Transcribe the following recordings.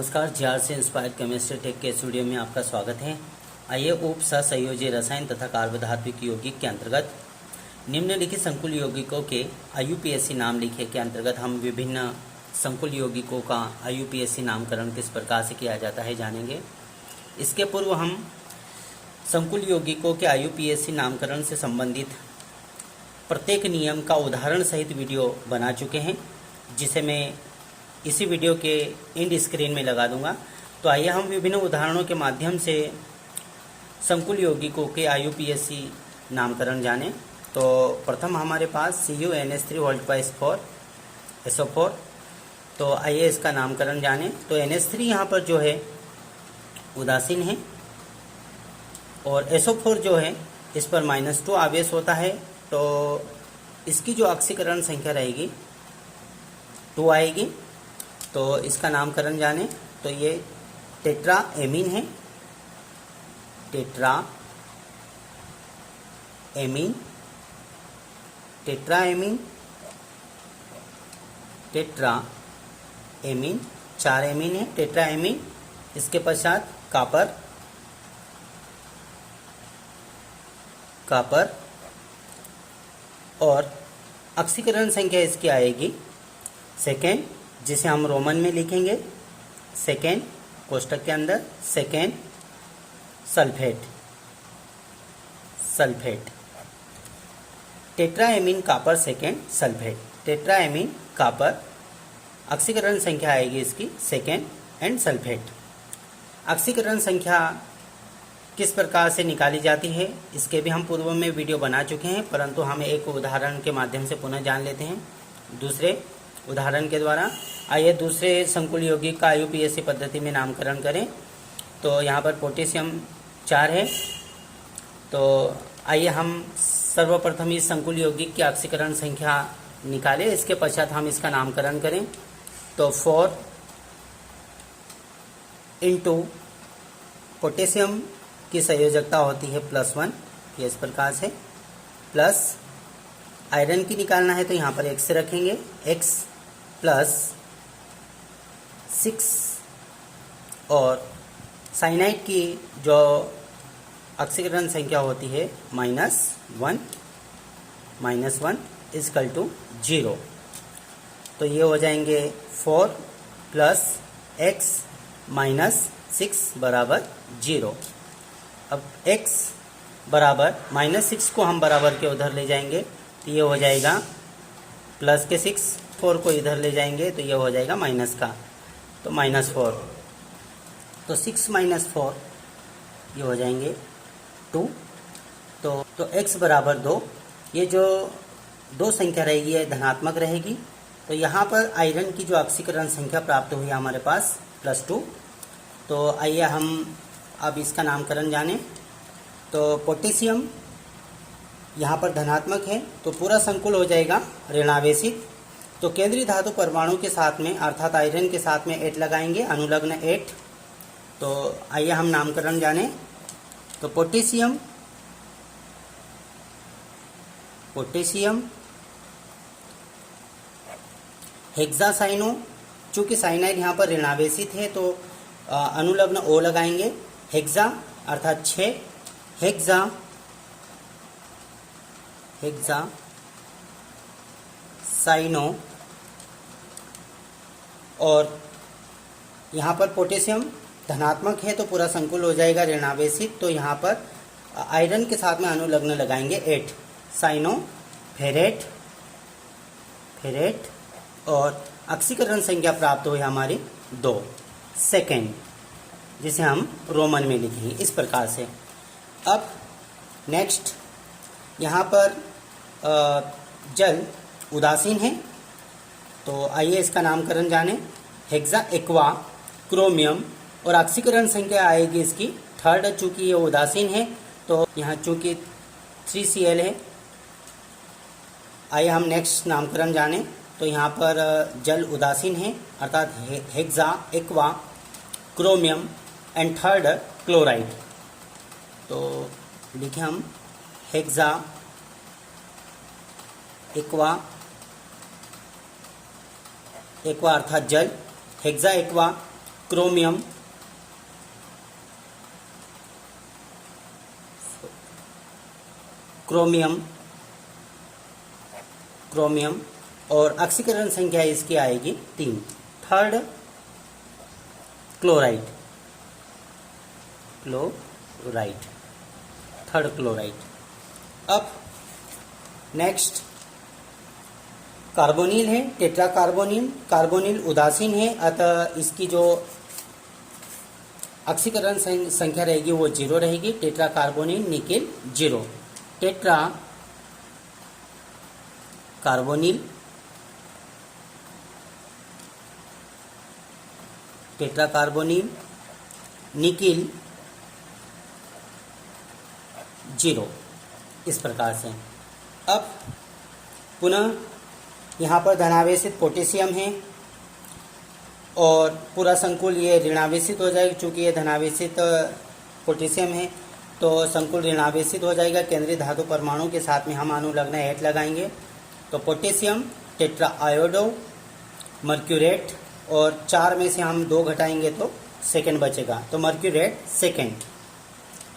नमस्कार, जार से inspired chemistry take के स्टूडियो में आपका स्वागत है। आइए उप सहसंयोजी रसायन तथा कार्बधात्विक यौगिक के अंतर्गत निम्नलिखित संकुल यौगिकों के IUPAC नाम लिखे के अंतर्गत हम विभिन्न संकुल यौगिकों का IUPAC नामकरण किस प्रकार से किया जाता है जानेंगे। इसके पूर्व हम संकुल यौगिकों के IUPAC नामकरण से संबंधित प्रत्येक नियम का उदाहरण सहित वीडियो बना चुके हैं, जिसे मैं इसी वीडियो के एंड स्क्रीन में लगा दूंगा। तो आइए हम विभिन्न उदाहरणों के माध्यम से संकुल यौगिकों के IUPAC नामकरण जानें। तो प्रथम हमारे पास CuNH3 SO4। तो आइए इसका नामकरण जानें। तो NH3 यहाँ पर जो है उदासीन है और SO4 जो है इस पर -2 आवेश होता है। तो इसकी जो ऑक्सीकरण संख्या रहेगी 2 आएगी। तो इसका नामकरण जानें। तो ये टेट्रा एमीन है, tetra amine, tetra amine, tetra amine, 4 amine है, टेट्रा एमीन। इसके पश्चात कापर, कापर और ऑक्सीकरण संख्या इसकी आएगी सेकेंड, जिसे हम रोमन में लिखेंगे सेकेंड कोष्टक के अंदर, second sulphate, sulphate, tetraammine copper second sulphate, tetraammine copper, ऑक्सीकरण संख्या आएगी इसकी सेकेंड एंड सल्फेट। ऑक्सीकरण संख्या किस प्रकार से निकाली जाती है इसके भी हम पूर्व में वीडियो बना चुके हैं, परंतु हम एक उदाहरण के माध्यम से पुनः जान लेते हैं दूसरे उदाहरण के द्वारा। आइए दूसरे संकुल यौगिक का IUPAC पद्धति में नामकरण करें। तो यहाँ पर पोटेशियम 4 है। तो आइए हम सर्वप्रथम इस संकुल यौगिक की ऑक्सीकरण संख्या निकालें, इसके पश्चात हम इसका नामकरण करें। तो 4 इंटू पोटेशियम की संयोजकता होती है +1, ये इस प्रकार से, प्लस आयरन की निकालना है तो यहाँ पर x रखेंगे, x + 6 और साइनाइड की जो ऑक्सीकरण संख्या होती है -1 = 0। तो ये हो जाएंगे 4 + x - 6 = 0। अब x बराबर -6 को हम बराबर के उधर ले जाएंगे तो ये हो जाएगा प्लस के 6, 4 को इधर ले जाएंगे तो ये हो जाएगा माइनस का, तो -4। तो 6 - 4 ये हो जाएंगे 2। तो x बराबर 2। ये जो 2 संख्या रहेगी ये धनात्मक रहेगी। तो यहाँ पर आयरन की जो ऑक्सीकरण संख्या प्राप्त हुई हमारे पास +2। तो आइए हम अब इसका नामकरण जानें। तो पोटेशियम यहाँ पर धनात्मक है तो पूरा संकुल हो जाएगा ऋणावेशित। तो केंद्रीय धातु परमाणु के साथ में अर्थात आयरन के साथ में 8 लगाएंगे, अनुलग्न 8। तो आइए हम नामकरण जानें। तो पोटेशियम, पोटेशियम हेक्सासाइनो, चूंकि साइनाइड यहाँ पर ऋणावेशित है तो अनुलग्न O लगाएंगे। हेक्सा अर्थात 6, हेक्सा, हेक्सा साइनो। और यहाँ पर पोटेशियम धनात्मक है तो पूरा संकुल हो जाएगा ऋणावेशित। तो यहाँ पर आयरन के साथ में अनुलग्न लगाएंगे 8, साइनो फेरेट, फेरेट और ऑक्सीकरण संख्या प्राप्त हुई हमारी 2, सेकेंड, जिसे हम रोमन में लिखेंगे इस प्रकार से। अब नेक्स्ट यहाँ पर जल उदासीन है तो आइए इसका नामकरण जानें। हेक्सा एक्वा क्रोमियम और ऑक्सीकरण संख्या आएगी इसकी 3rd, चूंकि ये उदासीन है तो यहाँ चूंकि 3Cl है। आइए हम नेक्स्ट नामकरण जानें। तो यहाँ पर जल उदासीन है अर्थात hexa aqua chromium and 3rd chloride. तो लिखें हम हेक्सा एक्वा, एक्वा अर्थात जल, hexa aqua chromium, chromium, chromium और ऑक्सीकरण संख्या इसकी आएगी 3। Third chloride, chloride, third chloride. अब नेक्स्ट कार्बोनिल है, टेट्रा कार्बोनिल। कार्बोनिल उदासीन है, अतः इसकी जो ऑक्सीकरण संख्या रहेगी वो 0 रहेगी। Tetra carbonyl nickel 0। Tetra carbonyl, tetra carbonyl nickel 0, इस प्रकार से। अब पुनः यहाँ पर धनावेशित पोटेशियम है और पूरा संकुल ये ऋणावेशित हो जाएगा। चूँकि ये धनावेशित पोटेशियम है तो संकुल ऋणावेशित हो जाएगा। केंद्रीय धातु परमाणु के साथ में हम अनुलग्न एट लगाएंगे तो पोटेशियम टेट्रा आयोडो, मर्क्यूरेट, और 4 में से हम 2 घटाएंगे तो सेकंड बचेगा, तो मर्क्यूरेट सेकंड।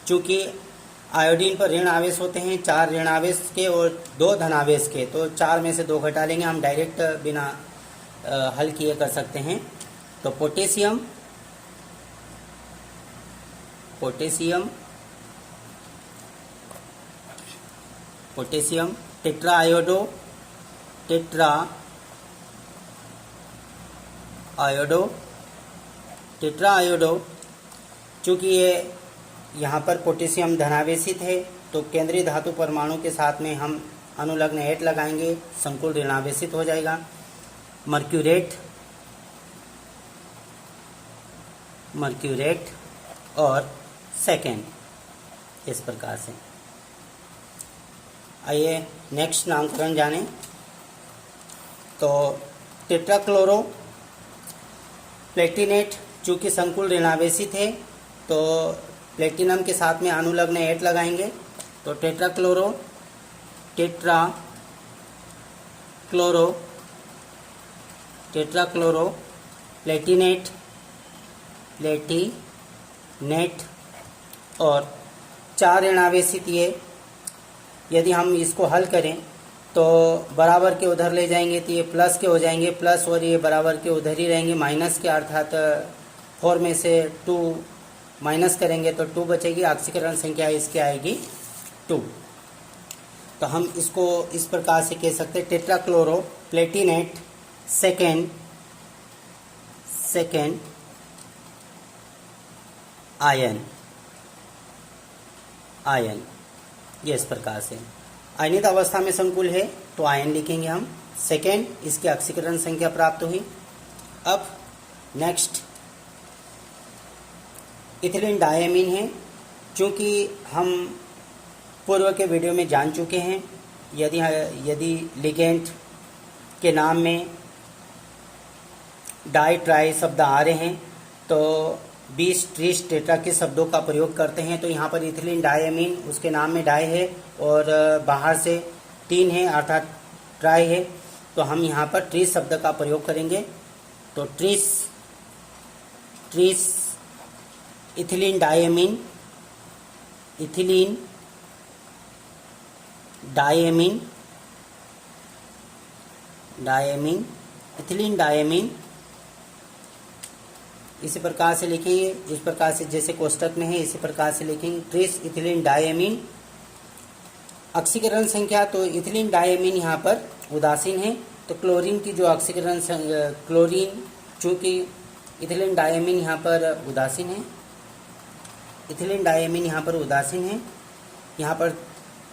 चूँकि आयोडीन पर ऋण आवेश होते हैं, 4 ऋण आवेश के और 2 धनावेश के, तो 4 में से 2 घटा लेंगे। हम डायरेक्ट बिना हल किए कर सकते हैं। तो potassium, potassium, potassium tetra iodo, tetra iodo, tetra iodo. चूँकि ये यहाँ पर पोटेशियम धनावेशित है तो केंद्रीय धातु परमाणु के साथ में हम अनुलग्न एट लगाएंगे, संकुल ऋणावेशित हो जाएगा। मर्क्यूरेट, मर्क्यूरेट और सेकेंड, इस प्रकार से। आइए नेक्स्ट नामकरण जाने। तो टेट्राक्लोरो प्लेटिनेट, चूँकि संकुल ऋणावेशित है तो प्लेटिनम के साथ में अनुलग्न एट लगाएंगे तो टेट्राक्लोरो, टेट्रा क्लोरो, टेट्राक्लोरो प्लेटिनेट, प्लेटिनेट और 4 ऋणावेशित ये। यदि हम इसको हल करें तो बराबर के उधर ले जाएंगे तो ये प्लस के हो जाएंगे, प्लस, और ये बराबर के उधर ही रहेंगे माइनस के, अर्थात 4 में से 2 माइनस करेंगे तो 2 बचेगी। ऑक्सीकरण संख्या इसकी आएगी 2। तो हम इसको इस प्रकार से कह सकते हैं, टेट्राक्लोरो Palatinate second, second ion, ion, ये इस प्रकार से। आयनित अवस्था में संकुल है तो आयन लिखेंगे हम सेकेंड, इसकी ऑक्सीकरण संख्या प्राप्त हुई। अब नेक्स्ट इथिलीन डायमीन है। चूँकि हम पूर्व के वीडियो में जान चुके हैं, यदि लिगेंड के नाम में डाई ट्राई शब्द आ रहे हैं तो 20, 30, टेट्रा के शब्दों का प्रयोग करते हैं। तो यहाँ पर इथिलीन डायमीन, उसके नाम में डाई है और बाहर से 3 है अर्थात ट्राई है, तो हम यहाँ पर ट्रीस शब्द का प्रयोग करेंगे। तो trees, trees ethylene diamine, ethylene diamine, diamine, ethylene diamine, इसी प्रकार से लिखेंगे। इस प्रकार से जैसे कोष्टक में है इसी प्रकार से लिखेंगे, ट्रीस इथिलीन डायमीन। ऑक्सीकरण संख्या, तो इथिलीन डायमीन यहाँ पर उदासीन है, तो क्लोरीन की जो ऑक्सीकरण, क्लोरीन, चूँकि इथिलीन डायमीन यहाँ पर उदासीन है, इथिलीन डायमीन यहाँ पर उदासीन है। यहाँ पर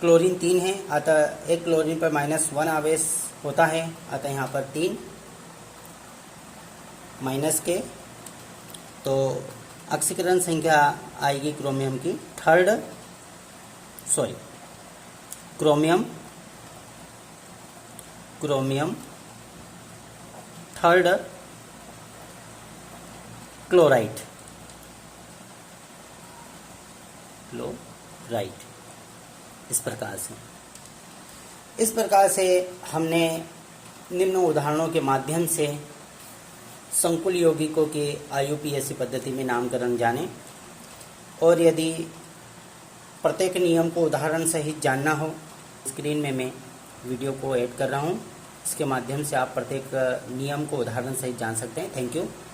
क्लोरीन 3 है, अतः एक क्लोरीन पर -1 आवेश होता है, अतः यहाँ पर 3 माइनस के, तो ऑक्सीकरण संख्या आएगी क्रोमियम की chromium, chromium third chloride, chloride, इस प्रकार से हमने निम्न उदाहरणों के माध्यम से संकुल यौगिकों के IUPAC पद्धति में नामकरण जानें। और यदि प्रत्येक नियम को उदाहरण सहित जानना हो, स्क्रीन में मैं वीडियो को ऐड कर रहा हूँ। इसके माध्यम से आप प्रत्येक नियम को उदाहरण सहित जान सकते हैं। Thank you.